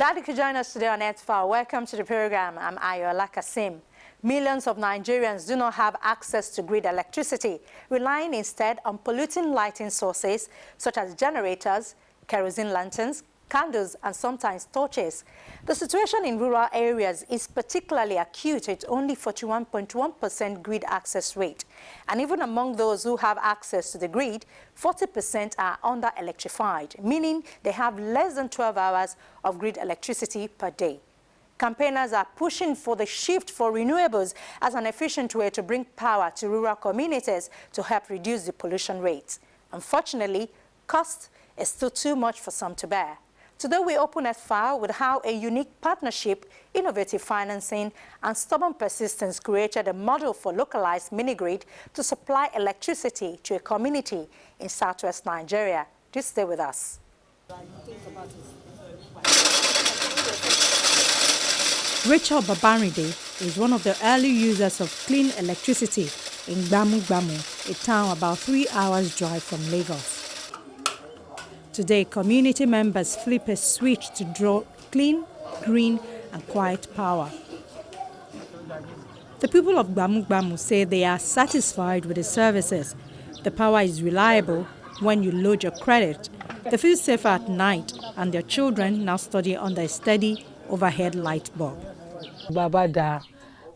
Glad you could join us today on EarthFile. Welcome to the program. I'm Ayola Kasim. Millions of Nigerians do not have access to grid electricity, relying instead on polluting lighting sources such as generators, kerosene lanterns, candles, and sometimes torches. The situation in rural areas is particularly acute at only 41.1% grid access rate. And even among those who have access to the grid, 40% are under-electrified, meaning they have less than 12 hours of grid electricity per day. Campaigners are pushing for the shift for renewables as an efficient way to bring power to rural communities to help reduce the pollution rates. Unfortunately, cost is still too much for some to bear. Today we open EarthFile with how a unique partnership, innovative financing, and stubborn persistence created a model for localized mini-grid to supply electricity to a community in southwest Nigeria. Just stay with us. Rachel Babaride is one of the early users of clean electricity in Gbamu, a town about 3 hours drive from Lagos. Today, community members flip a switch to draw clean, green, and quiet power. The people of Gbamu say they are satisfied with the services. The power is reliable when you load your credit. They feel safer at night, and their children now study under a steady overhead light bulb. Baba da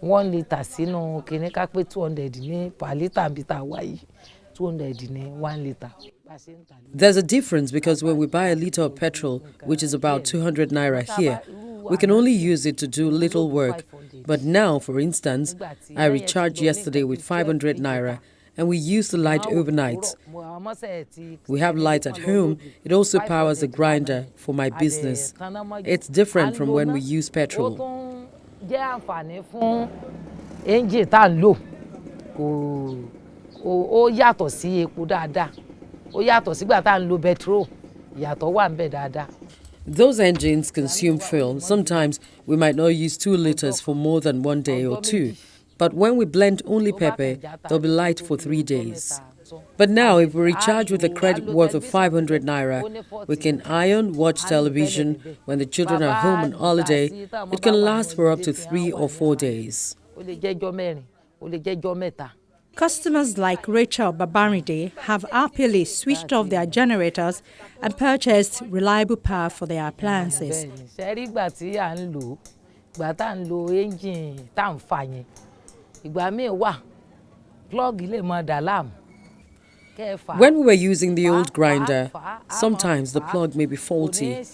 1 litre sínú kíní ká pé 200 ní per litre bí tá wà yìí 200 ní 1 litre. There's a difference because when we buy a litre of petrol, which is about 200 naira here, we can only use it to do little work. But now, for instance, I recharged yesterday with 500 naira and we use the light overnight. We have light at home. It also powers the grinder for my business. It's different from when we use petrol. Jẹ́ àǹfààní fún engine tá ń lò ó yàtọ̀ sí epo dáadáa ó yàtọ̀ sígbà tá ń lo petrol ìyàtọ̀ wà ńbẹ̀ dáadáa. Those engines consume fuel. Sometimes we might not use 2 liters for more than 1 day or 2. But when we blend only pepper, they'll be light for 3 days. But now, if we recharge with a credit worth of 500 naira, we can iron, watch television. When the children are home on holiday, it can last for up to 3 or 4 days. Customers like Rachel Babaride have happily switched off their generators and purchased reliable power for their appliances. When we were using the old grinder, sometimes the plug may be faulty,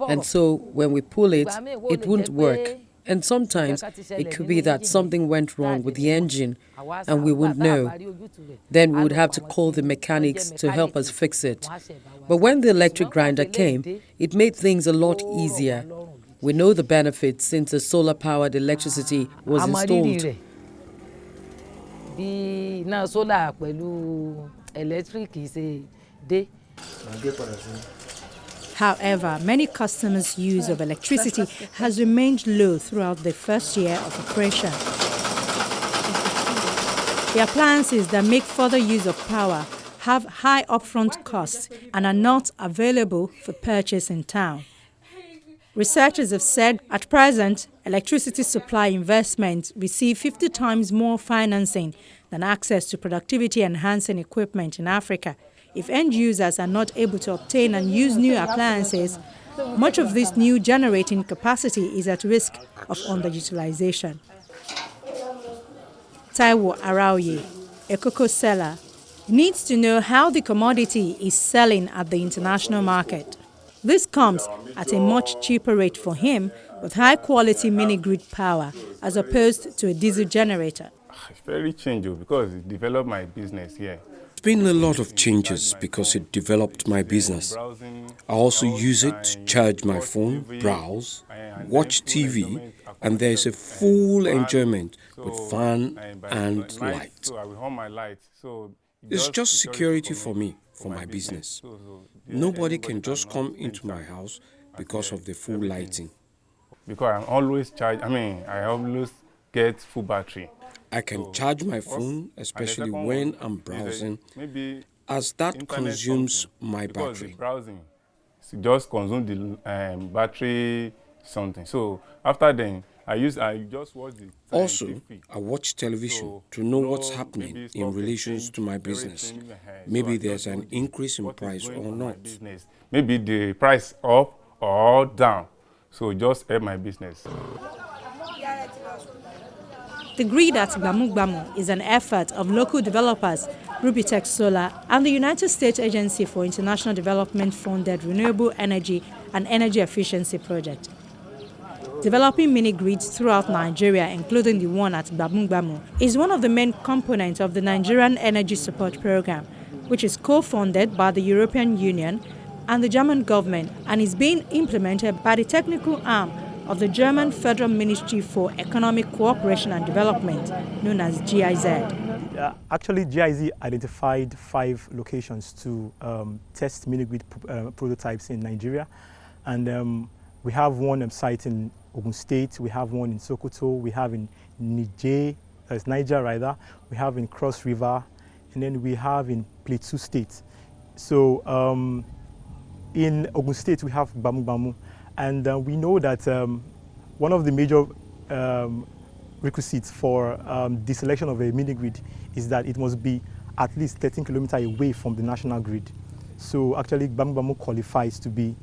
and so when we pull it, it won't work. And sometimes it could be that something went wrong with the engine and we wouldn't know. Then we would have to call the mechanics to help us fix it. But when the electric grinder came, it made things a lot easier. We know the benefits since the solar-powered electricity was installed. However, many customers' use of electricity has remained low throughout the first year of operation. The appliances that make further use of power have high upfront costs and are not available for purchase in town. Researchers have said at present, electricity supply investments receive 50 times more financing than access to productivity-enhancing equipment in Africa. If end users are not able to obtain and use new appliances, much of this new generating capacity is at risk of underutilization. Taiwo Araoye, a cocoa seller, needs to know how the commodity is selling at the international market. This comes at a much cheaper rate for him with high-quality mini-grid power as opposed to a diesel generator. It's very changeable because it developed my business here. There's been a lot of changes because it developed my business. I also use it to charge my phone, browse, watch TV, and there's a full enjoyment with fan and light. It's just security for me, for my business. Nobody can just come into my house because of the full lighting. Because I always get full battery. I can charge my phone, especially when I'm browsing, as that consumes my battery. Browsing just consumes the battery something. So after then, I just watch the Also, scientific. I watch television So, to know what's maybe happening stock in relation exchange, to my business. everything, Maybe I there's just know an increase in what is price going or on my not. business. Maybe the price up or down. So just help my business. The grid at Gbamugbamu is an effort of local developers, Rubitech Solar, and the United States Agency for International Development funded Renewable Energy and Energy Efficiency Project. Developing mini-grids throughout Nigeria, including the one at Gbamugbamu, is one of the main components of the Nigerian Energy Support Program, which is co-funded by the European Union and the German government and is being implemented by the technical arm of the German Federal Ministry for Economic Cooperation and Development, known as GIZ. Actually, GIZ identified 5 locations to test mini-grid prototypes in Nigeria. And we have one site in Ogun State, we have one in Sokoto, we have in Niger rather, we have in Cross River, and then we have in Plateau State. So in Ogun State, we have Gbamugbamu. And we know that one of the major requisites for the selection of a mini-grid is that it must be at least 13 kilometers away from the national grid. So actually, Gbamugbamu qualifies to be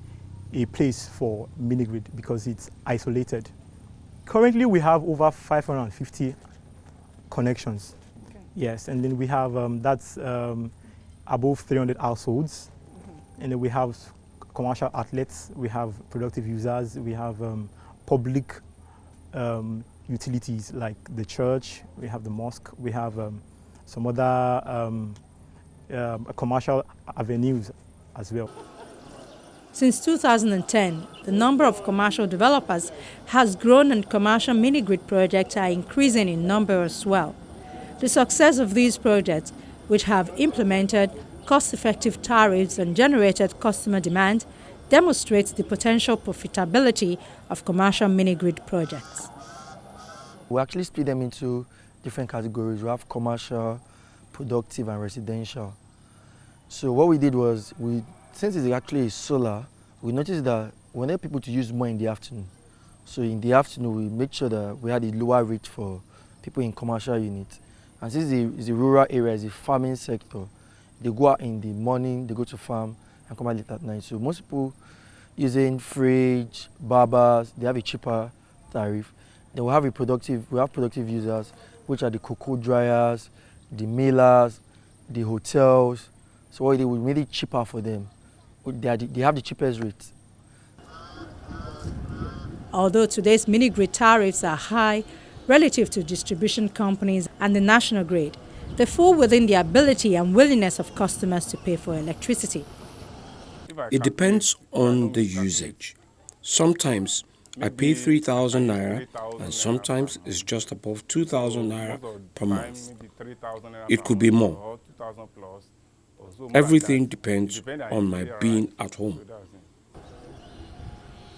a place for mini-grid because it's isolated. Currently, we have over 550 connections. Okay. Yes, and then we have, that's above 300 households. And then we have commercial outlets, we have productive users, we have public utilities like the church, we have the mosque, we have some other commercial avenues as well. Since 2010, the number of commercial developers has grown and commercial mini-grid projects are increasing in number as well. The success of these projects, which have implemented cost-effective tariffs and generated customer demand, demonstrates the potential profitability of commercial mini-grid projects. We actually split them into different categories. We have commercial, productive, and residential. So what we did was, since it's actually solar, we noticed that we wanted people to use more in the afternoon. So in the afternoon, we made sure that we had a lower rate for people in commercial units. And since it's a rural area, it's a farming sector, they go out in the morning, they go to farm, and come out late at night. So most people using fridge, barbers, they have a cheaper tariff. Then we have productive users, which are the cocoa dryers, the millers, the hotels. So what we did, we made it cheaper for them. They have the cheapest rates. Although today's mini-grid tariffs are high relative to distribution companies and the national grid, they fall within the ability and willingness of customers to pay for electricity. It depends on the usage. Sometimes I pay 3,000 naira and sometimes it's just above 2,000 naira per month. It could be more. Everything depends on my being at home.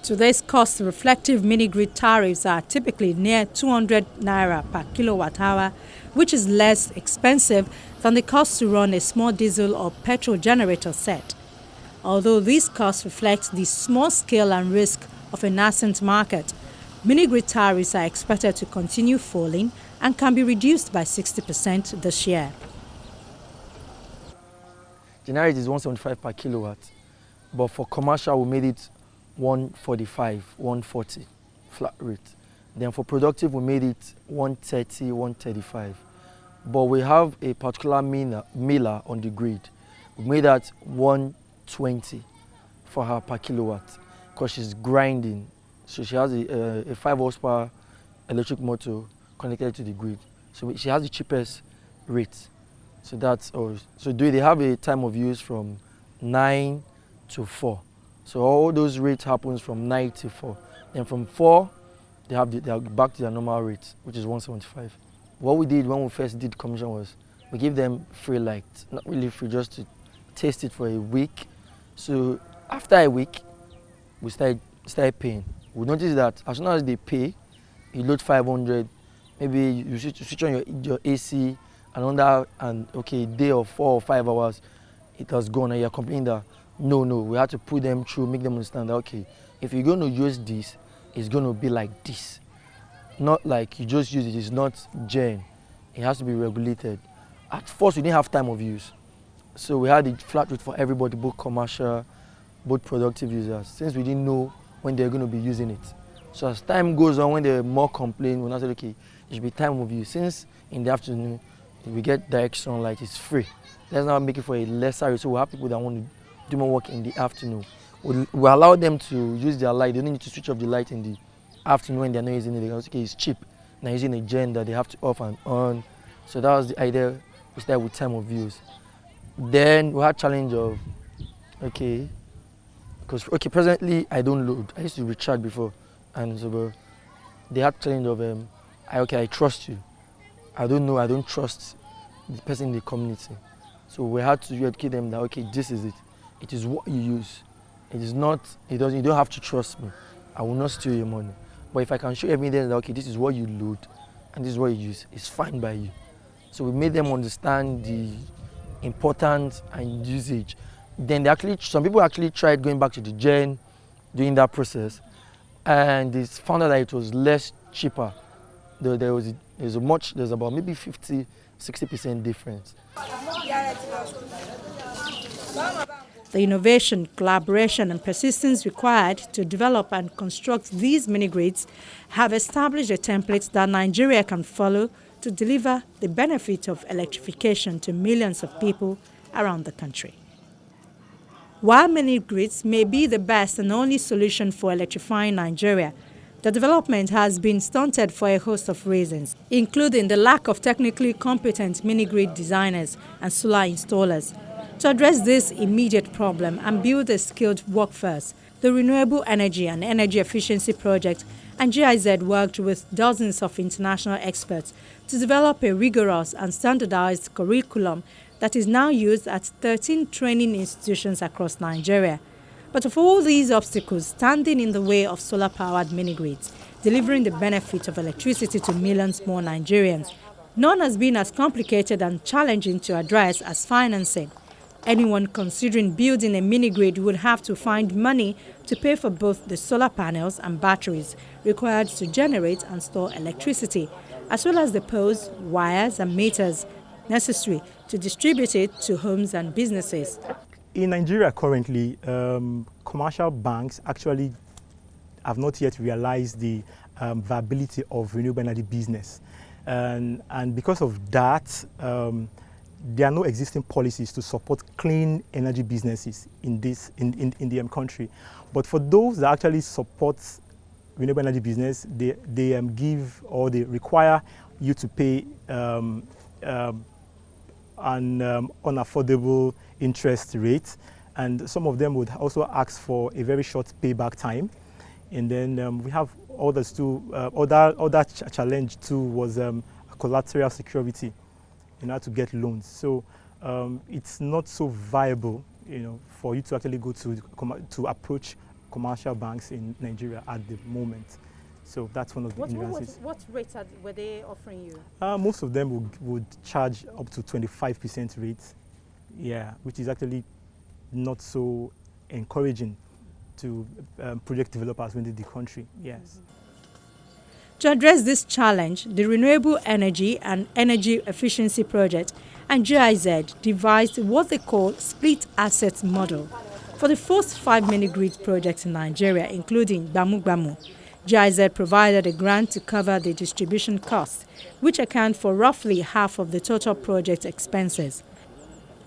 Today's cost-reflective mini-grid tariffs are typically near 200 naira per kilowatt-hour, which is less expensive than the cost to run a small diesel or petrol generator set. Although these costs reflect the small scale and risk of a nascent market, mini-grid tariffs are expected to continue falling and can be reduced by 60% this year. Generic is 175 per kilowatt, but for commercial we made it 145, 140 flat rate. Then for productive we made it 130, 135. But we have a particular miller on the grid. We made that 120 for her per kilowatt because she's grinding. So she has a 5 horsepower electric motor connected to the grid. So she has the cheapest rate. So that's all. So they have a time of use from 9 to 4. So all those rates happens from 9 to 4. Then from 4, they are back to their normal rate, which is 175. What we did when we first did commission was we gave them free light, not really free, just to test it for a week. So after a week, we started paying. We noticed that as soon as they pay, you load 500, maybe you switch on your AC, and okay, a day or 4 or 5 hours, it has gone, and you're complaining that no, we had to put them through, make them understand that okay, if you're going to use this, it's going to be like this. Not like you just use it, it's not gen. It has to be regulated. At first, we didn't have time of use. So we had a flat rate for everybody, both commercial, both productive users, since we didn't know when they're going to be using it. So as time goes on, when there are more complaints, we now say, okay, it should be time of use. Since in the afternoon, if we get direct sunlight, it's free. Let's now make it for a lesser rate. So we have people that want to do more work in the afternoon. We allow them to use their light. They don't need to switch off the light in the afternoon when they're not using it. They can say, okay, it's cheap. Now using a gen that they have to off and on. So that was the idea. We started with time of use. Then we had challenge of, okay, because presently I don't load. I used to recharge before, and so they had challenge of, I trust you. I don't know, I don't trust the person in the community. So we had to educate them that, okay, this is it. It is what you use. It is not, you don't have to trust me. I will not steal your money. But if I can show evidence that, okay, this is what you load and this is what you use, it's fine by you. So we made them understand the importance and usage. Then some people actually tried going back to the gen, doing that process, and they found out that it was less cheaper. There's about maybe 50–60% difference. The innovation, collaboration and persistence required to develop and construct these mini-grids have established a template that Nigeria can follow to deliver the benefit of electrification to millions of people around the country. While mini-grids may be the best and only solution for electrifying Nigeria, the development has been stunted for a host of reasons, including the lack of technically competent mini-grid designers and solar installers. To address this immediate problem and build a skilled workforce, the Renewable Energy and Energy Efficiency Project and GIZ worked with dozens of international experts to develop a rigorous and standardized curriculum that is now used at 13 training institutions across Nigeria. But of all these obstacles standing in the way of solar-powered mini-grids, delivering the benefit of electricity to millions more Nigerians, none has been as complicated and challenging to address as financing. Anyone considering building a mini-grid would have to find money to pay for both the solar panels and batteries required to generate and store electricity, as well as the poles, wires and meters necessary to distribute it to homes and businesses. In Nigeria currently, commercial banks actually have not yet realized the viability of renewable energy business. And because of that, there are no existing policies to support clean energy businesses in the country. But for those that actually support renewable energy business, they give or they require you to pay an unaffordable interest rate, and some of them would also ask for a very short payback time. And then we have others too. Other challenge too was collateral security in order to get loans. So it's not so viable, for you to actually go to approach commercial banks in Nigeria at the moment. So that's one of the hindrances. What rates were they offering you? Most of them would charge up to 25% rates, which is actually not so encouraging to project developers within the country. Yes. Mm-hmm. To address this challenge, the Renewable Energy and Energy Efficiency Project and GIZ devised what they call split assets model. For the first 5 mini-grid projects in Nigeria, including Gbamu Gbamu, GIZ provided a grant to cover the distribution costs, which account for roughly half of the total project expenses.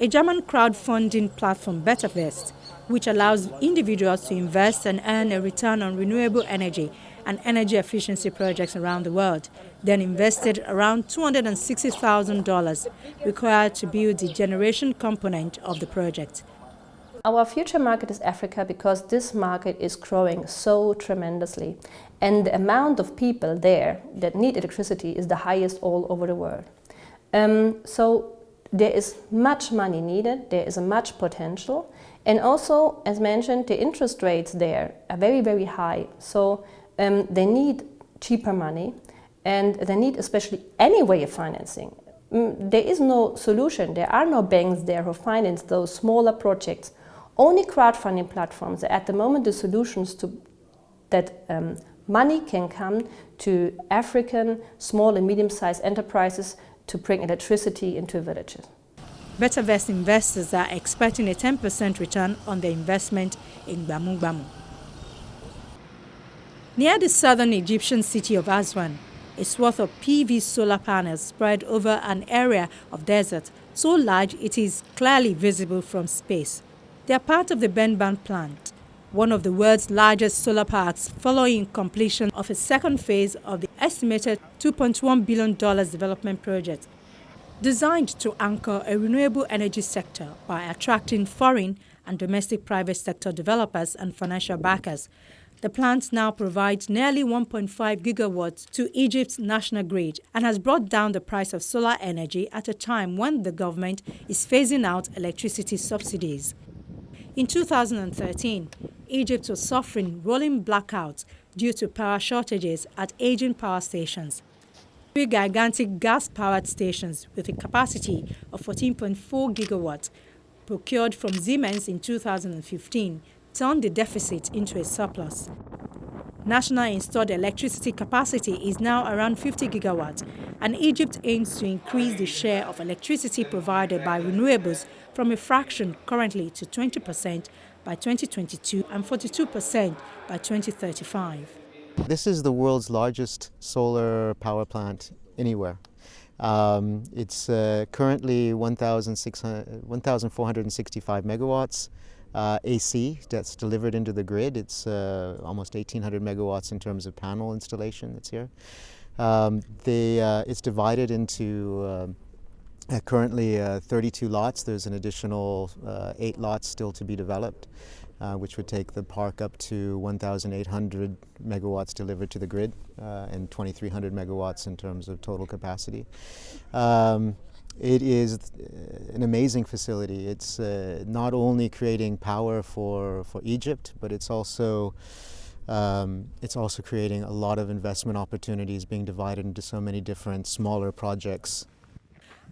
A German crowdfunding platform, BetterVest, which allows individuals to invest and earn a return on renewable energy and energy efficiency projects around the world, then invested around $260,000 required to build the generation component of the project. Our future market is Africa because this market is growing so tremendously, and the amount of people there that need electricity is the highest all over the world. So there is much money needed, there is a much potential, and also, as mentioned, the interest rates there are very, very high. So they need cheaper money, and they need especially any way of financing. There is no solution. There are no banks there who finance those smaller projects. Only crowdfunding platforms are at the moment the solutions that Money can come to African small and medium-sized enterprises to bring electricity into villages. Bettervest investors are expecting a 10% return on their investment in Gbamu Gbamu. Near the southern Egyptian city of Aswan, a swath of PV solar panels spread over an area of desert so large it is clearly visible from space. They are part of the Benban plant, one of the world's largest solar parks, following completion of a second phase of the estimated $2.1 billion development project, designed to anchor a renewable energy sector by attracting foreign and domestic private sector developers and financial backers. The plant now provides nearly 1.5 gigawatts to Egypt's national grid and has brought down the price of solar energy at a time when the government is phasing out electricity subsidies. In 2013, Egypt was suffering rolling blackouts due to power shortages at aging power stations. Three gigantic gas-powered stations with a capacity of 14.4 gigawatts, procured from Siemens in 2015, turned the deficit into a surplus. National installed electricity capacity is now around 50 gigawatts, and Egypt aims to increase the share of electricity provided by renewables from a fraction currently to 20% by 2022 and 42% by 2035. This is the world's largest solar power plant anywhere. It's currently 1,465 megawatts AC that's delivered into the grid. It's almost 1,800 megawatts in terms of panel installation that's here. It's divided into currently 32 lots. There's an additional 8 lots still to be developed, which would take the park up to 1,800 megawatts delivered to the grid and 2,300 megawatts in terms of total capacity. It is an amazing facility. It's not only creating power for Egypt, but it's also creating a lot of investment opportunities being divided into so many different smaller projects.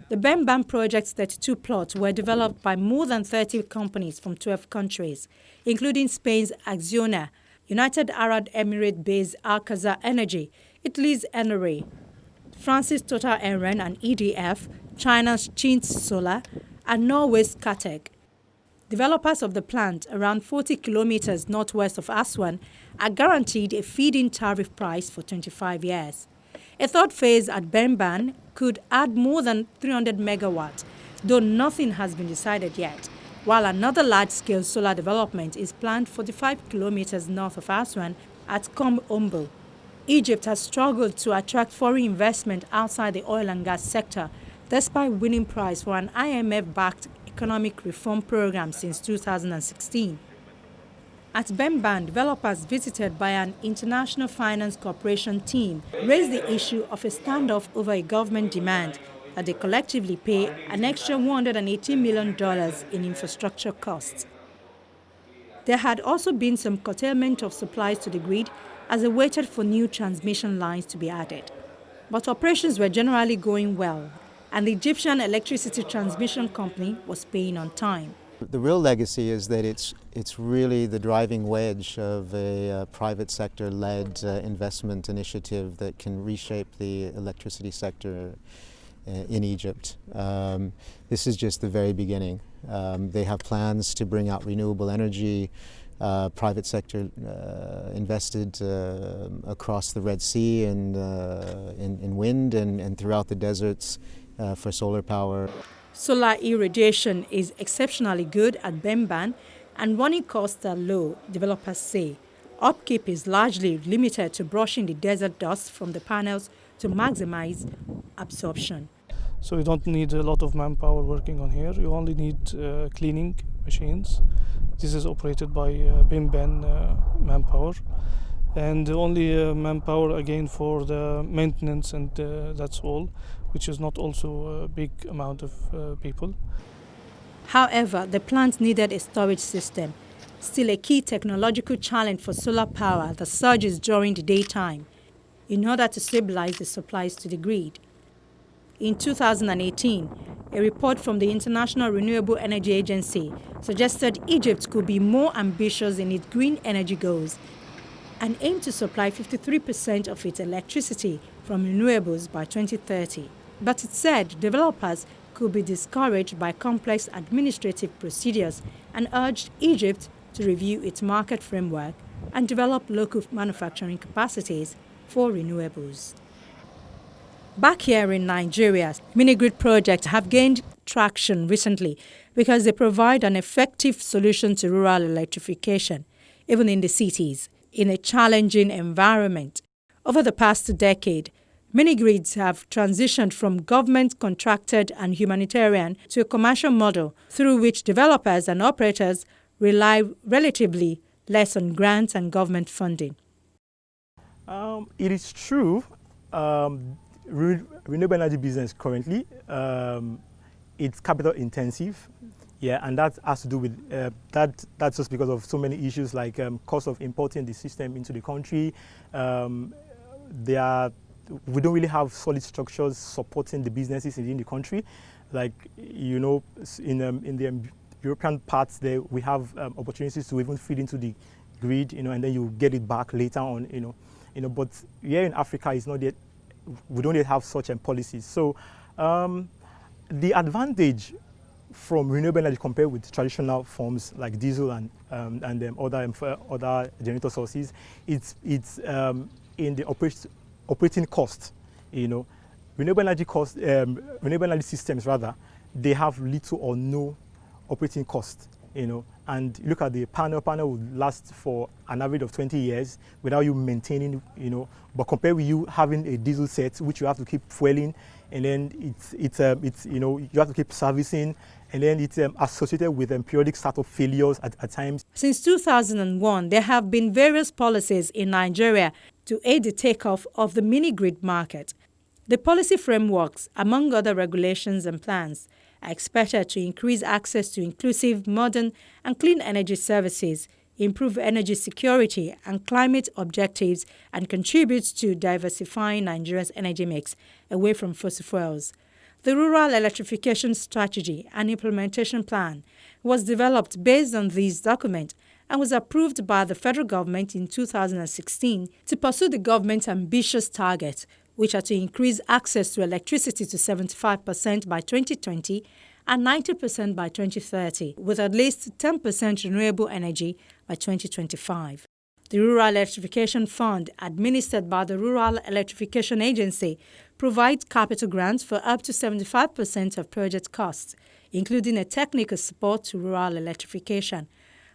The Benban project's 32 plots were developed by more than 30 companies from 12 countries, including Spain's Acciona, United Arab Emirates-based Alcazar Energy, Italy's Enore, France's Total Eren and EDF, China's Chint Solar, and Norway's Scatec. Developers of the plant, around 40 kilometers northwest of Aswan, are guaranteed a feed-in tariff price for 25 years. A third phase at Benban could add more than 300 megawatts, though nothing has been decided yet, while another large-scale solar development is planned 45 kilometers north of Aswan at Kom Ombo. Egypt has struggled to attract foreign investment outside the oil and gas sector, despite winning prize for an IMF-backed economic reform program since 2016. At Benban, developers visited by an International Finance Corporation team raised the issue of a standoff over a government demand that they collectively pay an extra $118 million in infrastructure costs. There had also been some curtailment of supplies to the grid as they waited for new transmission lines to be added. But operations were generally going well, and the Egyptian Electricity Transmission Company was paying on time. The real legacy is that it's really the driving wedge of a private sector-led investment initiative that can reshape the electricity sector in Egypt. This is just the very beginning. They have plans to bring out renewable energy. Private sector invested across the Red Sea and in wind and throughout the deserts for solar power. Solar irradiation is exceptionally good at Benban, and running costs are low, developers say. Upkeep is largely limited to brushing the desert dust from the panels to maximize absorption. So you don't need a lot of manpower working on here. You only need cleaning machines. This is operated by Benban manpower. And only manpower again for the maintenance, and that's all, which is not also a big amount of people. However, the plant needed a storage system, still a key technological challenge for solar power that surges during the daytime, in order to stabilize the supplies to the grid. In 2018, a report from the International Renewable Energy Agency suggested Egypt could be more ambitious in its green energy goals. and aim to supply 53% of its electricity from renewables by 2030. But it said developers could be discouraged by complex administrative procedures and urged Egypt to review its market framework and develop local manufacturing capacities for renewables. Back here in Nigeria, mini-grid projects have gained traction recently because they provide an effective solution to rural electrification, even in the cities, in a challenging environment. Over the past decade, mini-grids have transitioned from government-contracted and humanitarian to a commercial model through which developers and operators rely relatively less on grants and government funding. It is true. Renewable energy business currently, it's capital intensive, yeah, and that has to do with that's just because of so many issues like cost of importing the system into the country. We don't really have solid structures supporting the businesses in the country. Like, you know, in the European parts there, we have opportunities to even feed into the grid, you know, and then you get it back later on, you know. But here in Africa, it's not yet. We don't yet have such policies. So the advantage from renewable energy compared with traditional forms like diesel and other generator sources, it's in the operating cost. You know, renewable energy systems rather, they have little or no operating cost. You know, and look at the panel would last for an average of 20 years without you maintaining, you know, but compared with you having a diesel set which you have to keep fueling, and then it's you know, you have to keep servicing, and then it's associated with periodic startup failures at times. Since 2001, there have been various policies in Nigeria to aid the takeoff of the mini-grid market. The policy frameworks, among other regulations and plans, are expected to increase access to inclusive, modern and clean energy services, improve energy security and climate objectives, and contribute to diversifying Nigeria's energy mix away from fossil fuels. The Rural Electrification Strategy and Implementation Plan was developed based on this document and was approved by the federal government in 2016 to pursue the government's ambitious targets, which are to increase access to electricity to 75% by 2020 and 90% by 2030, with at least 10% renewable energy by 2025. The Rural Electrification Fund, administered by the Rural Electrification Agency, provides capital grants for up to 75% of project costs, including a technical support to rural electrification.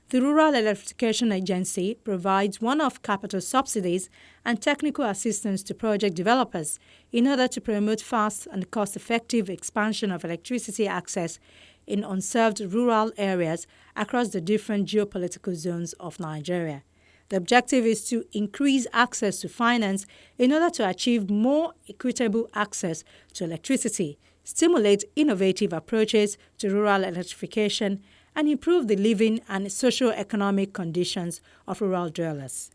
The Rural Electrification Agency provides one-off capital subsidies and technical assistance to project developers in order to promote fast and cost-effective expansion of electricity access in unserved rural areas across the different geopolitical zones of Nigeria. The objective is to increase access to finance in order to achieve more equitable access to electricity, stimulate innovative approaches to rural electrification, and improve the living and socio-economic conditions of rural dwellers.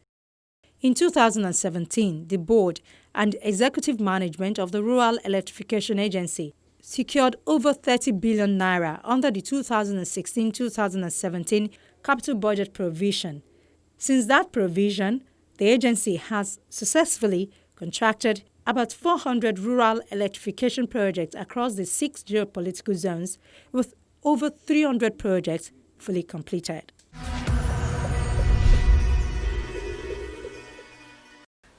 In 2017, the board and executive management of the Rural Electrification Agency secured over 30 billion naira under the 2016-2017 capital budget provision. Since that provision, the agency has successfully contracted about 400 rural electrification projects across the 6 geopolitical zones, with over 300 projects fully completed.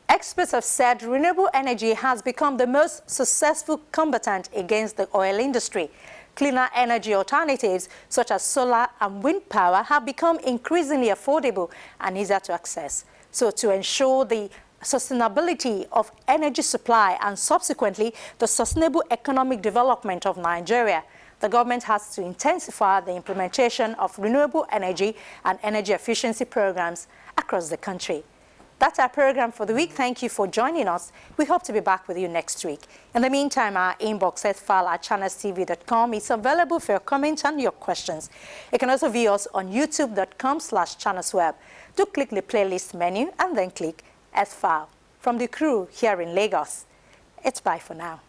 Experts have said renewable energy has become the most successful combatant against the oil industry. Cleaner energy alternatives such as solar and wind power have become increasingly affordable and easier to access. So to ensure the sustainability of energy supply and subsequently the sustainable economic development of Nigeria, the government has to intensify the implementation of renewable energy and energy efficiency programs across the country. That's our program for the week. Thank you for joining us. We hope to be back with you next week. In the meantime, our inbox EarthFile at channelstv.com is available for your comments and your questions. You can also view us on youtube.com/channelsweb. Do click the playlist menu and then click EarthFile. From the crew here in Lagos, it's bye for now.